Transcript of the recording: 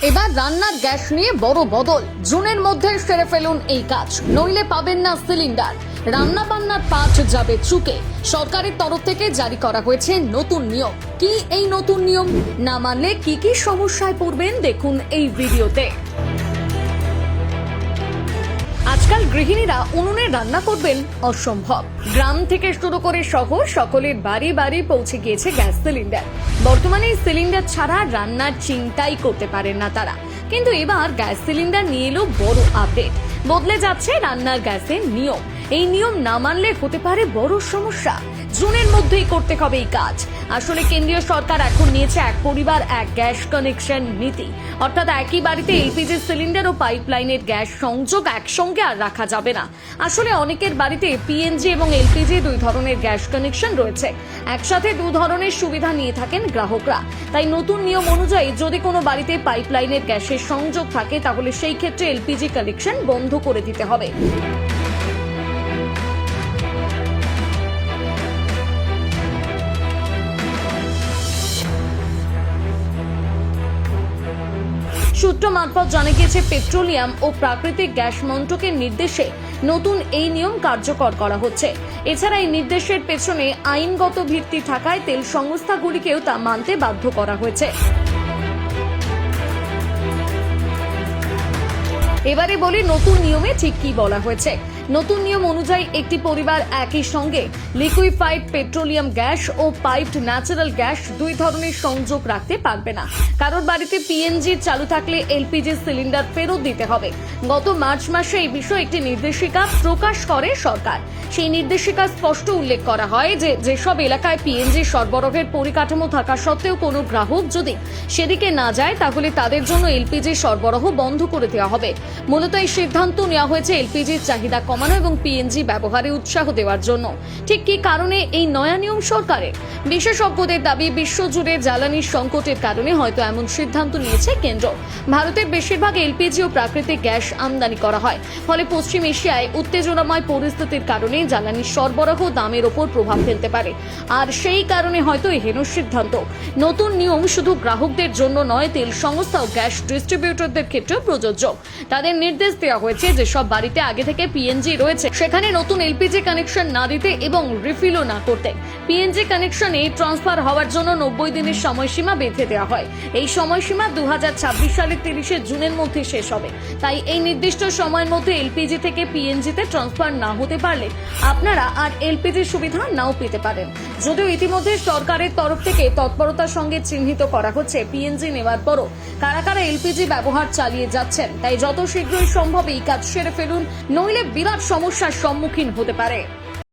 এবার রান্নার গ্যাস নিয়ে বড় বদল। জুনের মধ্যে সেরে ফেলুন এই কাজ, নইলে পাবেন না সিলিন্ডার। রান্না বান্নার পাট যাবে চুকে। সরকারের তরফ থেকে জারি করা হয়েছে নতুন নিয়ম। কি এই নতুন নিয়ম? না মানলে কি কি সমস্যায় পড়বেন দেখুন এই ভিডিওতে। আজকাল গৃহিণীরা উনুনে রান্না করবেন অসম্ভব। গ্রাম থেকে শুরু করে শহর সকলের বাড়ি বাড়ি পৌঁছে গিয়েছে গ্যাস সিলিন্ডার। বর্তমানে এই সিলিন্ডার ছাড়া রান্নার চিন্তাই করতে পারেন না তারা। কিন্তু এবার গ্যাস সিলিন্ডার নিয়ে এলো বড় আপডেট। বদলে যাচ্ছে রান্নার গ্যাসের নিয়ম। এই নিয়ম না মানলে হতে পারে বড় সমস্যা। জুনের মধ্যেই করতে হবে এই কাজ। আসলে কেন্দ্রীয় সরকার এখন নিয়েছে এক পরিবার এক গ্যাস কানেকশন নীতি। অর্থাৎ একই বাড়িতে এলপিজি সিলিন্ডার ও পাইপলাইনের গ্যাস সংযোগ একসঙ্গে আর রাখা যাবে না। আসলে অনেকের বাড়িতে পিএনজি এবং এলপিজি দুই ধরনের গ্যাস কানেকশন রয়েছে। একসাথে দু ধরনের সুবিধা নিয়ে থাকেন গ্রাহকরা। তাই নতুন নিয়ম অনুযায়ী যদি কোনো বাড়িতে পাইপলাইনের গ্যাসের সংযোগ থাকে তাহলে সেই ক্ষেত্রে এলপিজি কানেকশন বন্ধ করে দিতে হবে। সূত্র মারফত জানা গিয়েছে পেট্রোলিয়াম ও প্রাকৃতিক গ্যাস মন্ত্রকের নির্দেশে নতুন এই নিয়ম কার্যকর করা হচ্ছে। এছাড়া এই নির্দেশের পেছনে আইনগত ভিত্তি থাকায় তেল সংস্থাগুলিকেও তা মানতে বাধ্য করা হয়েছে। এবারে বলি নতুন নিয়মে ঠিক কি বলা হয়েছে। নতুন নিয়ম অনুযায়ী একটি পরিবার একই সঙ্গে লিকুইফাইড পেট্রোলিয়াম গ্যাস ও পাইপড ন্যাচারাল গ্যাস দুই ধরনের সংযোগ রাখতে পারবে না। কারোর বাড়িতে পিএনজি চালু থাকলে এলপিজি সিলিন্ডার ফেরত দিতে হবে। গত মার্চ মাসে এই বিষয়ে একটি নির্দেশিকা প্রকাশ করে সরকার। সেই নির্দেশিকা স্পষ্ট উল্লেখ করা হয় যে যেসব এলাকায় পিএনজি সরবরাহের পরিকাঠামো থাকা সত্ত্বেও কোনো গ্রাহক যদি সেদিকে না যায় তাহলে তাদের জন্য এলপিজি সরবরাহ বন্ধ করে দেওয়া হবে। মূলত এই সিদ্ধান্ত নেওয়া হয়েছে এলপিজির চাহিদা কমানো এবং পিএনজি ব্যবহারে উৎসাহ দেওয়ার জন্য। ঠিক কি কারণে এই নয়া নিয়ম সরকারের? বিশেষজ্ঞদের দাবি বিশ্বজুড়ে জ্বালানির সংকটের কারণে হয়তো এমন সিদ্ধান্ত নিয়েছে কেন্দ্র। ভারতের বেশিরভাগ এলপিজি ও প্রাকৃতিক গ্যাস আমদানি করা হয়। ফলে পশ্চিম এশিয়ায় উত্তেজনাময় পরিস্থিতির কারণে জ্বালানির সরবরাহ দামের ওপর প্রভাব ফেলতে পারে। আর সেই কারণে হয়তো এই হেন সিদ্ধান্ত। নতুন নিয়ম শুধু গ্রাহকদের জন্য নয়, তেল সংস্থা ও গ্যাস ডিস্ট্রিবিউটরদের ক্ষেত্রেও প্রযোজ্য। তাদের নির্দেশ দেওয়া হয়েছে যে সব বাড়িতে আগে থেকে পিএনজি রয়েছে সেখানে নতুন এলপিজি কানেকশন না দিতে এবং রিফিলও না করতে। পিএনজি কানেকশনে ট্রান্সফার হওয়ার জন্য 90 দিনের সময়সীমা বেঁধে দেওয়া হয়। এই সময়সীমা 2026 সালের 30শে জুনের মধ্যে শেষ হবে। তাই এই নির্দিষ্ট সময়ের মধ্যে এলপিজি থেকে পিএনজিতে ট্রান্সফার না হতে পারলে আপনারা আর এলপিজি সুবিধা নাও পেতে পারেন। যদিও ইতিমধ্যে সরকারের তরফ থেকে তৎপরতার সঙ্গে চিহ্নিত করা হচ্ছে পিএনজি নেওয়ার পরও কারা কারা এলপিজি ব্যবহার চালিয়ে যাচ্ছেন। তাই যত শীঘ্রই সম্ভব এই কাজ সেরে ফেলুন, নইলে বিরাট সমস্যার সম্মুখীন হতে পারে।